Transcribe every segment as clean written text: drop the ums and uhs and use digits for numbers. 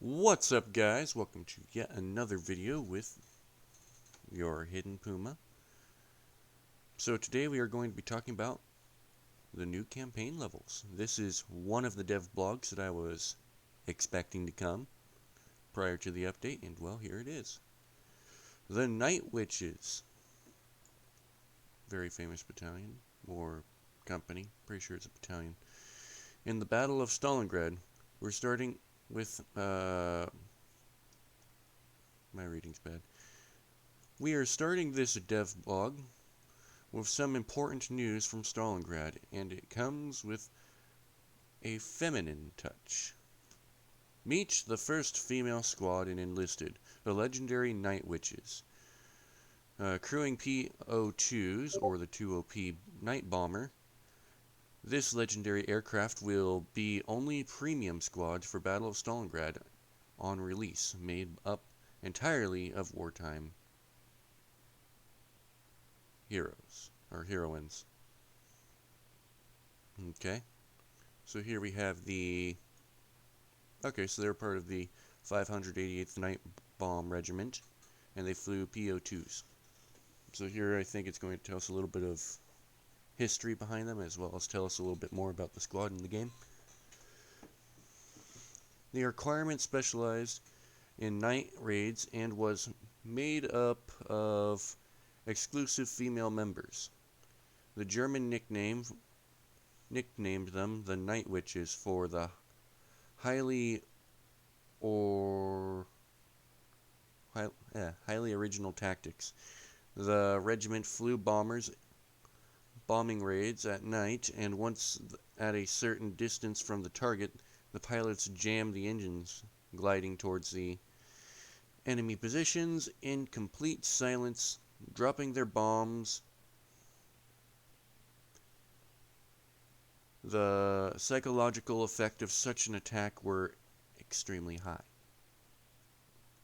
What's up, guys? Welcome to yet another video with your Hidden Puma. So today we are going to be talking about the new campaign levels. This is one of the dev blogs that I was expecting to come prior to the update, and well, here it is. The Night Witches. Very famous battalion, or company, pretty sure it's a battalion. In the Battle of Stalingrad, we're starting with, my reading's bad. We are starting this dev blog with some important news from Stalingrad, and it comes with a feminine touch. Meet the first female squad in Enlisted, the legendary Night Witches. Crewing P-02s, or the 2OP Night Bomber. This legendary aircraft will be only premium squad for Battle of Stalingrad on release, made up entirely of wartime heroes, or heroines. Okay, so here we have so they're part of the 588th Night Bomb Regiment, and they flew P-02s. So here I think it's going to tell us a little bit of history behind them, as well as tell us a little bit more about the squad in the game. The requirement specialized in night raids and was made up of exclusive female members. The German nicknamed them the Night Witches for the highly original tactics. The regiment flew bombing raids at night, and once at a certain distance from the target, the pilots jammed the engines, gliding towards the enemy positions in complete silence, dropping their bombs. The psychological effect of such an attack were extremely high.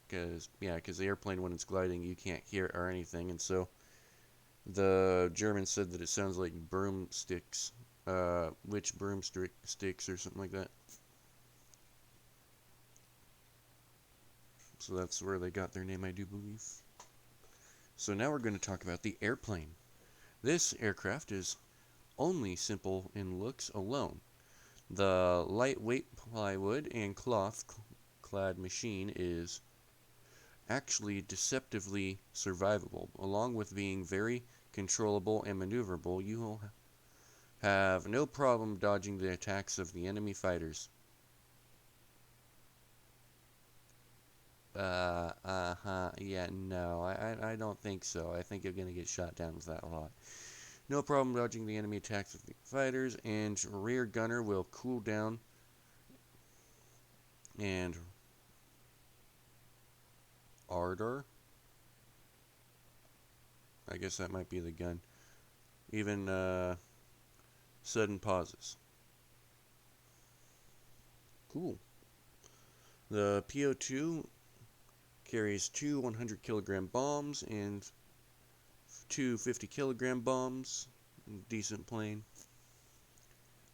Because the airplane, when it's gliding, you can't hear it or anything, and so the Germans said that it sounds like broomsticks, witch broomsticks or something like that. So that's where they got their name, I do believe. So now we're going to talk about the airplane. This aircraft is only simple in looks alone. The lightweight plywood and cloth-clad machine is actually deceptively survivable. Along with being very controllable and maneuverable, you will have no problem dodging the attacks of the enemy fighters. Yeah, no, I don't think so. I think you're gonna get shot down with that a lot. No problem dodging the enemy attacks of the fighters, and rear gunner will cool down and ardor. I guess that might be the gun. Even sudden pauses. Cool. The PO2 carries two 100-kilogram bombs and two 50-kilogram bombs. Decent plane.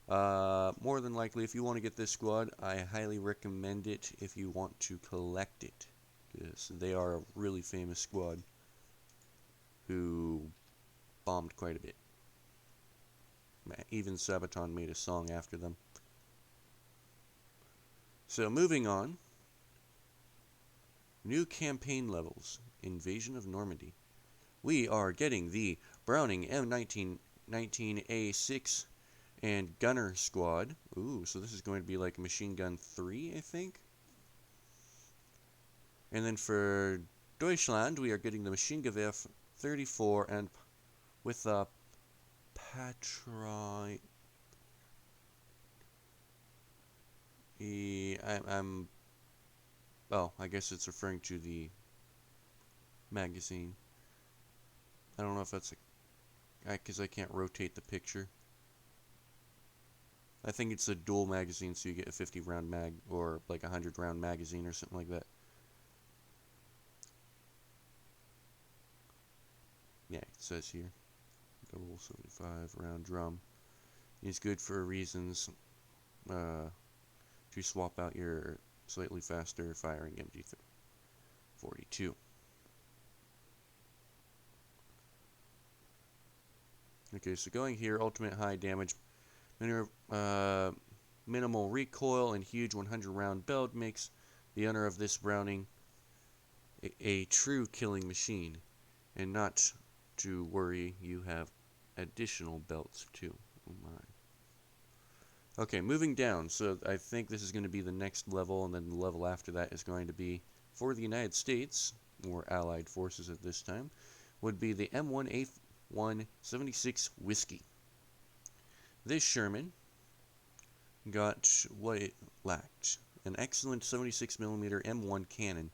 More than likely, if you want to get this squad, I highly recommend it if you want to collect it, because they are a really famous squad who bombed quite a bit. Even Sabaton made a song after them. So moving on. New campaign levels. Invasion of Normandy. We are getting the Browning M1919A6 and Gunner Squad. Ooh, so this is going to be like Machine Gun 3, I think. And then for Deutschland, we are getting the Maschinengewehr 34 and with the Patriot. I guess it's referring to the magazine. I don't know if that's because I can't rotate the picture. I think it's a dual magazine, so you get a 50-round mag, or like a 100-round magazine or something like that. Yeah, it says here. Double 75-round drum. It's good for reasons to swap out your slightly faster firing MG42. Okay, so going here, ultimate high damage, minimal recoil, and huge 100 round belt makes the owner of this Browning a true killing machine, and not to worry, you have additional belts too. Oh my. Okay, moving down, so I think this is going to be the next level, and then the level after that is going to be, for the United States, or Allied forces at this time, would be the M1A1 76 Whiskey. This Sherman got what it lacked, an excellent 76mm M1 cannon,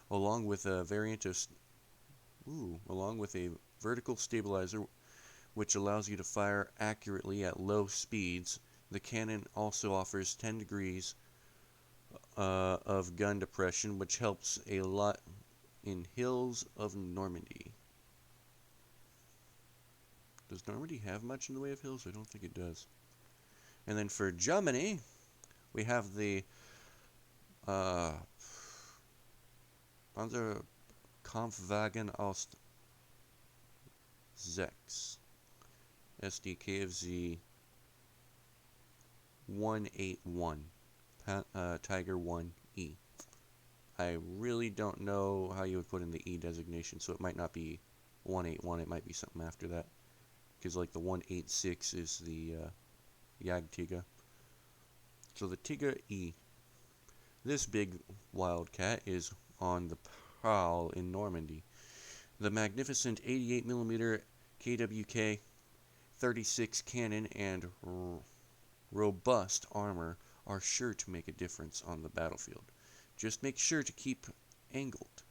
along with a variant of, along with a vertical stabilizer, which allows you to fire accurately at low speeds. The cannon also offers 10 degrees of gun depression, which helps a lot in hills of Normandy. Does Normandy have much in the way of hills? I don't think it does. And then for Germany, we have the Panzer Kampfwagen aus 6 SDKFZ 181 Tiger 1E. I really don't know how you would put in the E designation, so it might not be 181, it might be something after that. Because like the 186 is the Jagdtiger. So the Tiger E. This big wildcat is on the prowl in Normandy. The magnificent 88mm KWK 36 cannon and robust armor are sure to make a difference on the battlefield. Just make sure to keep angled.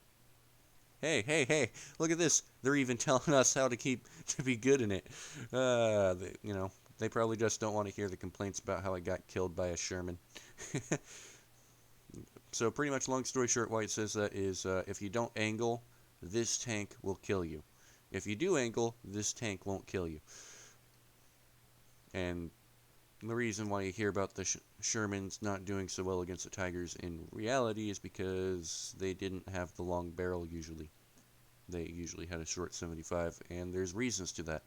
Hey, look at this. They're even telling us how to be good in it. They probably just don't want to hear the complaints about how I got killed by a Sherman. So pretty much, long story short, why it says that is, if you don't angle, this tank will kill you. If you do angle, this tank won't kill you. And the reason why you hear about the Shermans not doing so well against the Tigers in reality is because they didn't have the long barrel usually. They usually had a short 75, and there's reasons to that.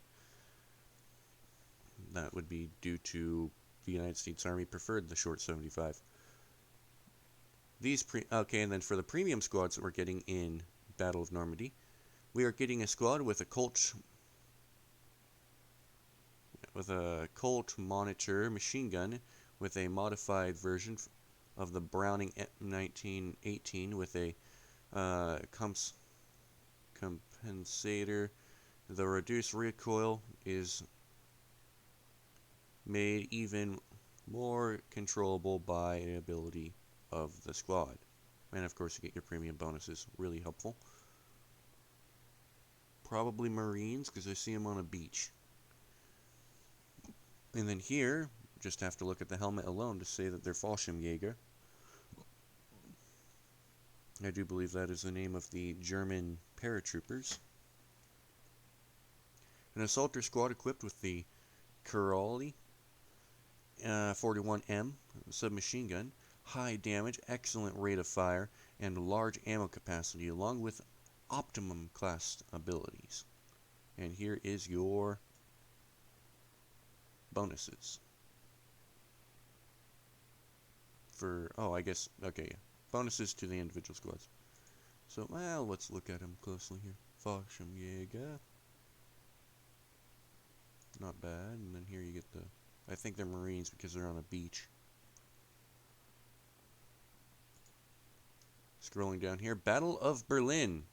That would be due to the United States Army preferred the short 75. And then for the premium squads that we're getting in Battle of Normandy, we are getting a squad with a Colt Monitor machine gun with a modified version of the Browning M1918 with a compensator. The reduced recoil is made even more controllable by an ability of the squad. And of course you get your premium bonuses, really helpful. Probably Marines, because I see them on a beach. And then here, just have to look at the helmet alone to say that they're Fallschirmjäger. I do believe that is the name of the German paratroopers. An assaulter squad equipped with the Kurali 41M submachine gun, high damage, excellent rate of fire, and large ammo capacity, along with optimum class abilities. And here is your bonuses. Bonuses to the individual squads. So, well, let's look at them closely here. Fallschirmjäger. Not bad. And then here you get I think they're Marines because they're on a beach. Scrolling down here, Battle of Berlin.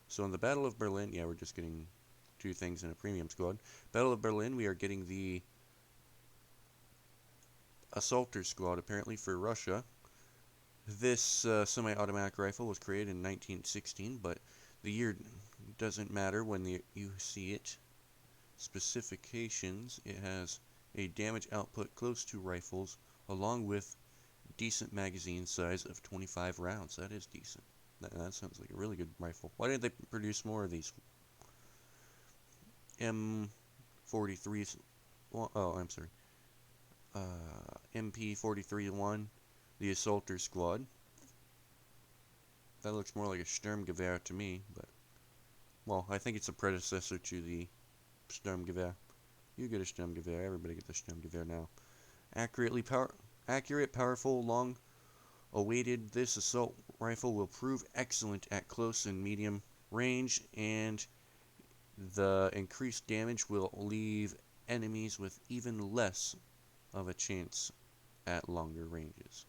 So in the Battle of Berlin, we're just getting 2 things in a premium squad. Battle of Berlin, we are getting the Assaulter Squad, apparently, for Russia. This semi-automatic rifle was created in 1916, but the year doesn't matter when you see it. Specifications, it has a damage output close to rifles, along with decent magazine size of 25 rounds. That is decent. That sounds like a really good rifle. Why didn't they produce more of these? M43s. Oh, I'm sorry. MP43-1, the Assaulter Squad. That looks more like a Sturmgewehr to me, but, well, I think it's a predecessor to the Sturmgewehr. You get a Sturmgewehr, everybody gets a Sturmgewehr now. Accurate, powerful, long-awaited, this assault rifle will prove excellent at close and medium range, and the increased damage will leave enemies with even less of a chance at longer ranges.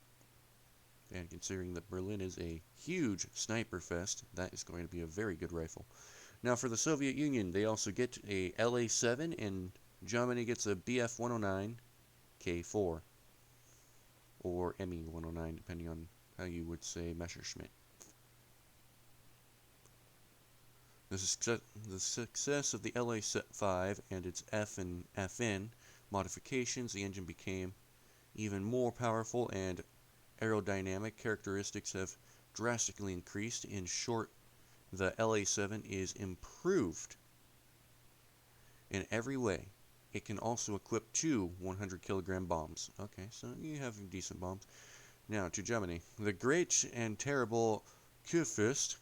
And considering that Berlin is a huge sniper fest, that is going to be a very good rifle. Now for the Soviet Union, they also get a LA-7, and Germany gets a BF-109 K4, or ME-109, depending on how you would say Messerschmitt. The success of the LA-5 and its F and FN modifications, the engine became even more powerful and aerodynamic characteristics have drastically increased. In short, the LA-7 is improved in every way. It can also equip 2 100-kilogram bombs. Okay, so you have decent bombs. Now to Germany. The great and terrible Kurfürst,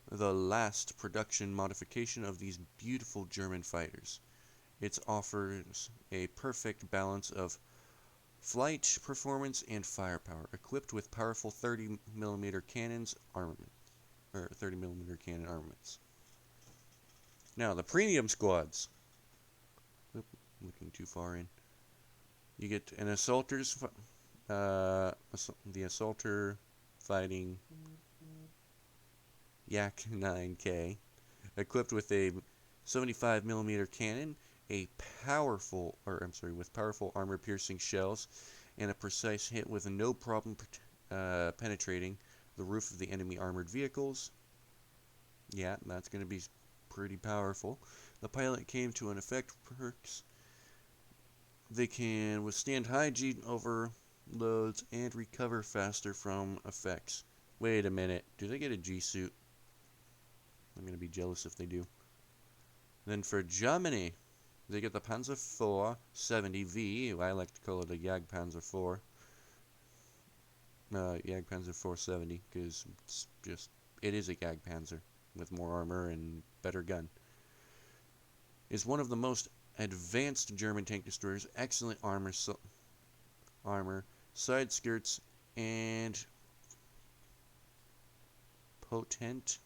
the last production modification of these beautiful German fighters. It offers a perfect balance of flight performance and firepower, equipped with powerful 30mm cannons armament, or 30mm cannon armaments. Now the premium squads. Oop, looking too far in. You get an assaulters, the assaulter fighting Yak 9K, equipped with a 75mm cannon, with powerful armor-piercing shells, and a precise hit with no problem penetrating the roof of the enemy armored vehicles. Yeah, that's going to be pretty powerful. The pilot came to an effect perks. They can withstand high G overloads and recover faster from effects. Wait a minute, do they get a G suit? I'm going to be jealous if they do. Then for Germany, they get the Panzer IV 70V. I like to call it a Jagdpanzer IV. Jagdpanzer IV 70, because it is a Jagdpanzer with more armor and better gun. Is one of the most advanced German tank destroyers, excellent armor, side skirts, and potent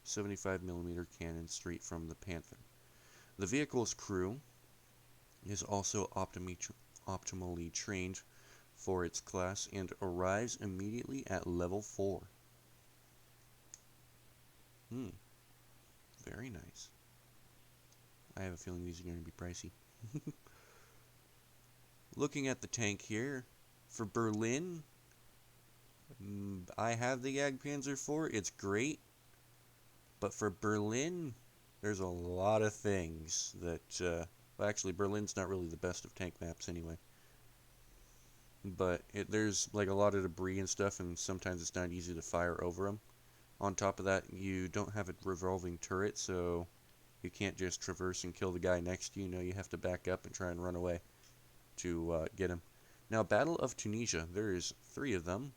75mm cannon straight from the Panther. The vehicle's crew is also optimally trained for its class and arrives immediately at level 4. Very nice. I have a feeling these are going to be pricey. Looking at the tank here, for Berlin, I have the Jagdpanzer IV. It's great. But for Berlin, there's a lot of things that, well, actually, Berlin's not really the best of tank maps anyway. But there's like a lot of debris and stuff, and sometimes it's not easy to fire over them. On top of that, you don't have a revolving turret, so you can't just traverse and kill the guy next to you. No, you have to back up and try and run away to get him. Now, Battle of Tunisia. There's 3 of them.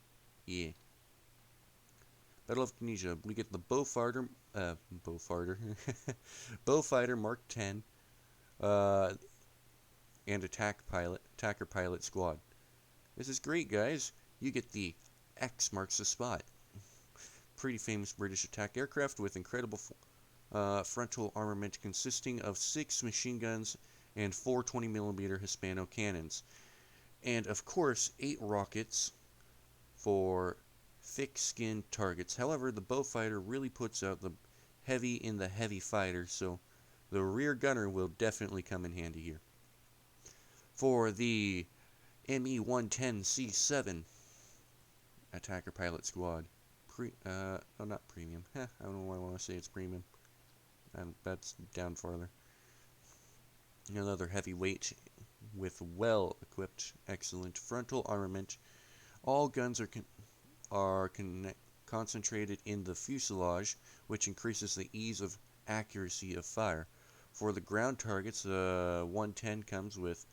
Yeah. Battle of Tunisia. We get the Beaufighter Mark 10, and attacker pilot squad. This is great, guys. You get the X marks the spot. Pretty famous British attack aircraft with incredible frontal armament consisting of 6 machine guns and 4 20mm Hispano cannons. And, of course, 8 rockets for thick-skinned targets. However, the Beaufighter really puts out the heavy in the heavy fighter, so the rear gunner will definitely come in handy here. For the ME-110C7 attacker pilot squad, not premium. I don't know why I want to say it's premium. That's down farther. Another heavyweight with well-equipped, excellent frontal armament. All guns are concentrated in the fuselage, which increases the ease of accuracy of fire. For the ground targets, 110 comes with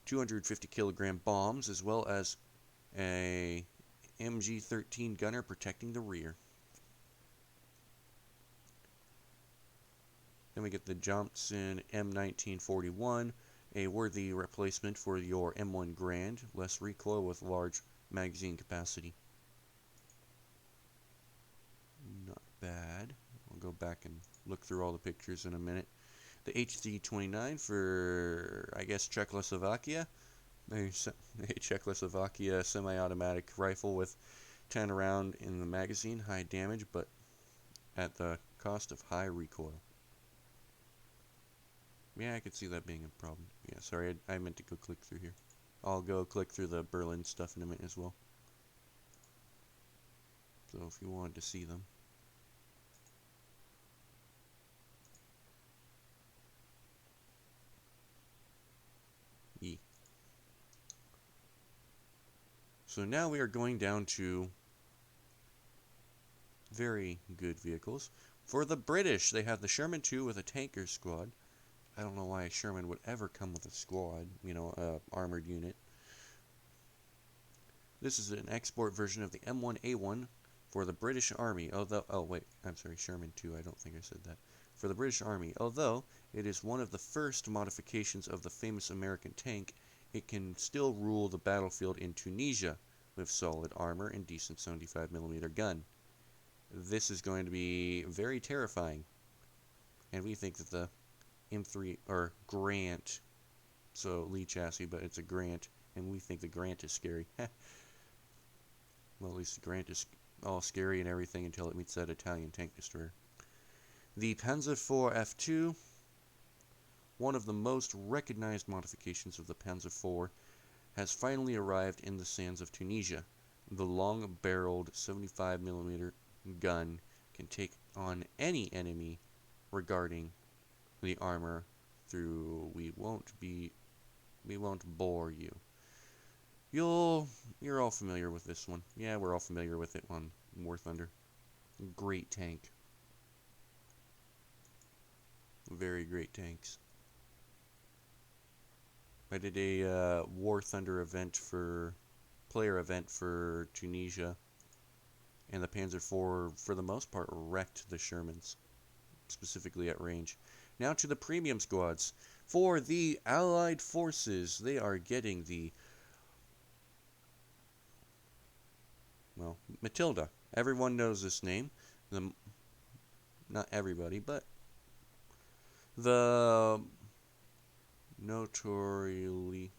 250 kilogram bombs, as well as a MG-13 gunner protecting the rear. Then we get the Johnson M1941, a worthy replacement for your M1 Grand, less recoil with large magazine capacity. Not bad. I'll go back and look through all the pictures in a minute. The HZ-29 for, I guess, Czechoslovakia. A Czechoslovakia semi-automatic rifle with 10 round in the magazine, high damage, but at the cost of high recoil. Yeah, I could see that being a problem. Yeah, sorry, I meant to go click through here. I'll go click through the Berlin stuff in a minute as well. So if you wanted to see them. So now we are going down to very good vehicles. For the British, they have the Sherman 2 with a tanker squad. I don't know why a Sherman would ever come with a squad, you know, armored unit. This is an export version of the M1A1 for the British Army, although, oh wait, I'm sorry, Sherman 2, I don't think I said that. For the British Army, although it is one of the first modifications of the famous American tank, it can still rule the battlefield in Tunisia with solid armor and decent 75mm gun. This is going to be very terrifying, and we think that the M3, or Grant, so Lee chassis, but it's a Grant, and we think the Grant is scary. Well, at least the Grant is all scary and everything until it meets that Italian tank destroyer. The Panzer IV F2, one of the most recognized modifications of the Panzer IV, has finally arrived in the sands of Tunisia. The long-barreled 75mm gun can take on any enemy regarding the armor through we won't bore you. You're all familiar with this one. Yeah, we're all familiar with it on War Thunder. Great tank. Very great tanks. I did a War Thunder player event for Tunisia, and the Panzer IV, for the most part, wrecked the Shermans, specifically at range. Now to the premium squads. For the Allied forces, they are getting the, well, Matilda. Everyone knows this name. Not everybody, but the notoriously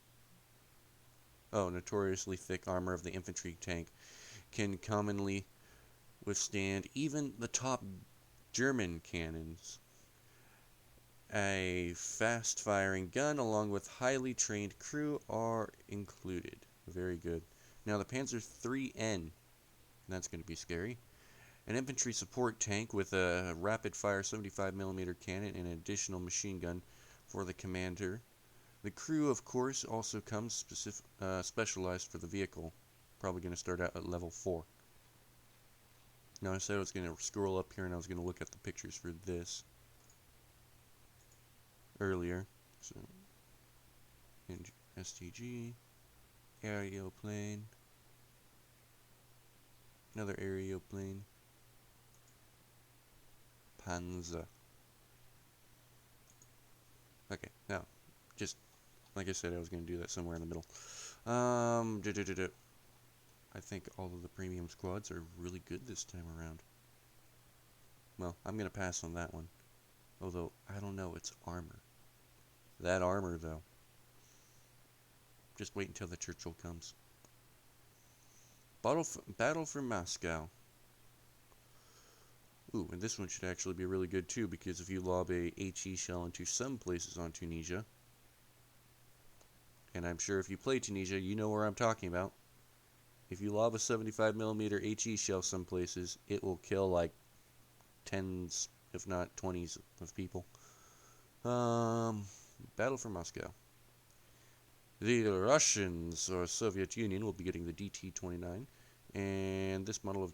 thick armor of the infantry tank can commonly withstand even the top German cannons. A fast-firing gun along with highly trained crew are included. Very good. Now the Panzer IIIN, that's going to be scary. An infantry support tank with a rapid-fire 75mm cannon and an additional machine gun for the commander. The crew, of course, also comes specialized for the vehicle. Probably going to start out at level 4. Now I said I was going to scroll up here and I was going to look at the pictures for this earlier. So, STG, aeroplane, another aeroplane, Panzer. Okay, now, just like I said, I was going to do that somewhere in the middle. I think all of the premium squads are really good this time around. Well, I'm going to pass on that one. Although, I don't know, it's armor. That armor, though. Just wait until the Churchill comes. Battle for Moscow. Ooh, and this one should actually be really good too, because if you lob a HE shell into some places on Tunisia, and I'm sure if you play Tunisia, you know where I'm talking about. If you lob a 75mm HE shell some places, it will kill like tens, if not 20s of people. Battle for Moscow. The Russians, or Soviet Union, will be getting the DT-29, and this model of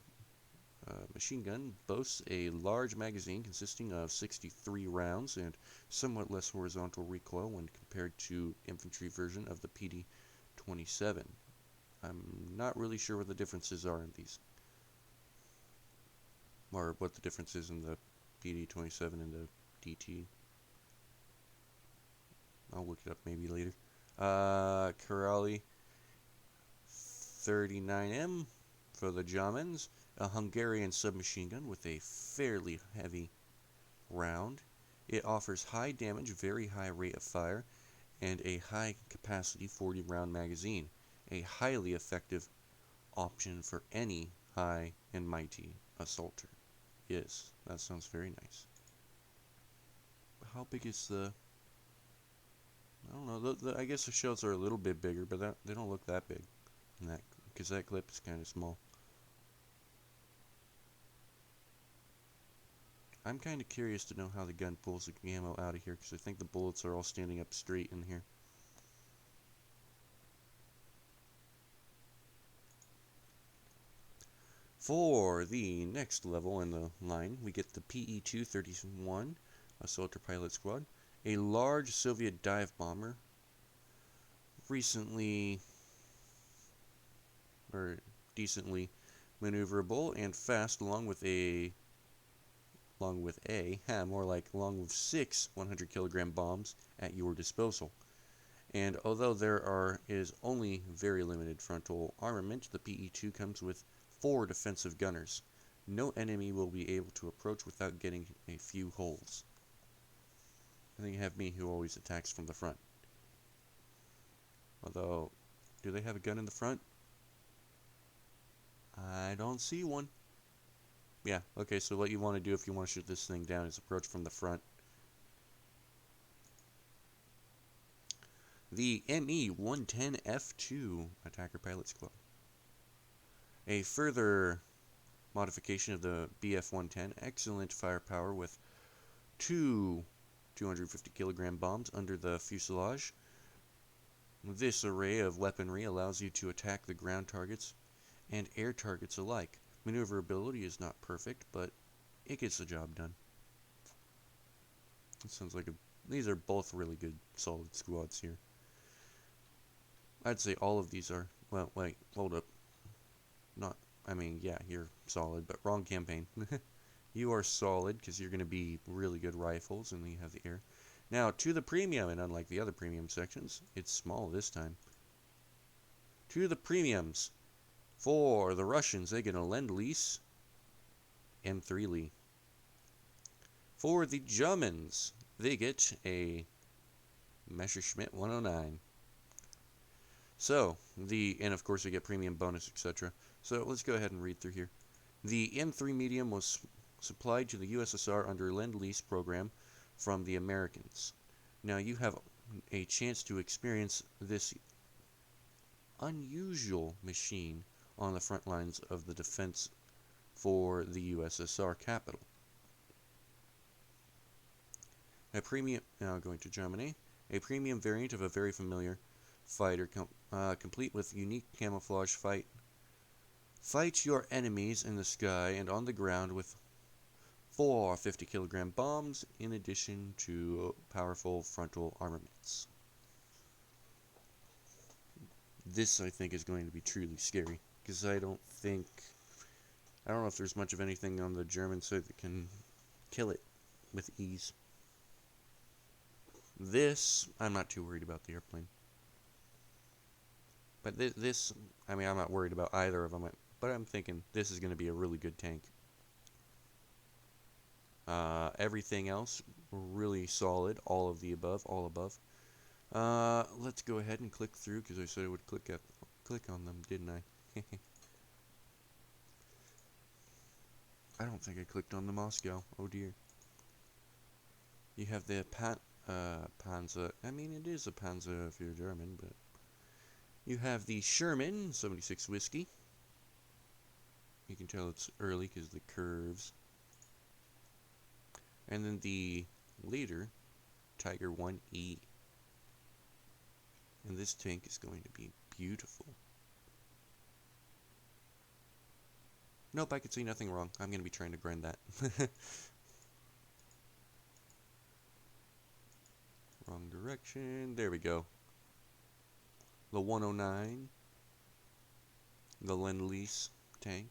machine gun boasts a large magazine consisting of 63 rounds and somewhat less horizontal recoil when compared to infantry version of the PD-27. I'm not really sure what the differences are in these. Or what the difference is in the PD-27 and the DT. I'll look it up maybe later. Karali 39M for the Germans. A Hungarian submachine gun with a fairly heavy round. It offers high damage, very high rate of fire, and a high capacity 40 round magazine. A highly effective option for any high and mighty assaulter. Yes, that sounds very nice. How big is the... I don't know, I guess the shells are a little bit bigger, but they don't look that big. Because that clip is kind of small. I'm kind of curious to know how the gun pulls the ammo out of here, because I think the bullets are all standing up straight in here. For the next level in the line, we get the PE-231 Assaulter Pilot Squad, a large Soviet dive bomber, recently, or decently maneuverable and fast, along with 6 100-kilogram bombs at your disposal. And although there is only very limited frontal armament, the PE-2 comes with 4 defensive gunners. No enemy will be able to approach without getting a few holes. And then you have me, who always attacks from the front. Although, do they have a gun in the front? I don't see one. Yeah, okay, so what you want to do if you want to shoot this thing down is approach from the front. The ME-110F2 Attacker Pilot Squad. A further modification of the BF-110, excellent firepower with 2 250-kilogram bombs under the fuselage. This array of weaponry allows you to attack the ground targets and air targets alike. Maneuverability is not perfect, but it gets the job done. It sounds like these are both really good, solid squads here. I'd say all of these are, well, wait, hold up. Yeah, you're solid, but wrong campaign. You are solid, because you're going to be really good rifles, and then you have the air. Now, to the premium, and unlike the other premium sections, it's small this time. To the premiums. For the Russians, they get a Lend-Lease M3 Lee. For the Germans, they get a Messerschmitt 109. So, and of course they get premium bonus, etc. So let's go ahead and read through here. The M3 Medium was supplied to the USSR under Lend-Lease program from the Americans. Now you have a chance to experience this unusual machine on the front lines of the defense for the USSR capital. Now going to Germany, a premium variant of a very familiar fighter, complete with unique camouflage Fight your enemies in the sky and on the ground with 4 50-kilogram bombs, in addition to powerful frontal armaments. This, I think, is going to be truly scary, because I don't know if there's much of anything on the German side that can kill it with ease. This, I'm not too worried about the airplane. But I'm not worried about either of them, but I'm thinking this is going to be a really good tank. Everything else, really solid, all of the above, all above. Let's go ahead and click through, because I said I would click on them, didn't I? I don't think I clicked on the Moscow. Oh dear. You have the Panzer. I mean, it is a Panzer if you're German, but you have the Sherman 76 Whiskey. You can tell it's early because the curves. And then the later Tiger 1E. And this tank is going to be beautiful. Nope, I could see nothing wrong. I'm going to be trying to grind that. Wrong direction. There we go. The 109. the Lend-Lease tank.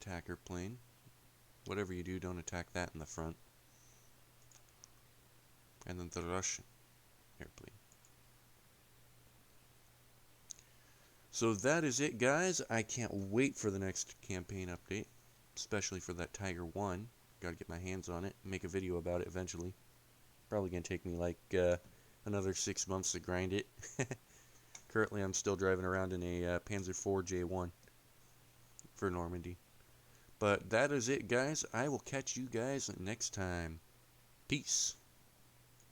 Attacker plane. Whatever you do, don't attack that in the front. And then the Russian airplane. So that is it, guys. I can't wait for the next campaign update, especially for that Tiger 1. Gotta get my hands on it, make a video about it eventually. Probably gonna take me like another 6 months to grind it. Currently, I'm still driving around in a Panzer IV J1 for Normandy. But that is it, guys. I will catch you guys next time. Peace.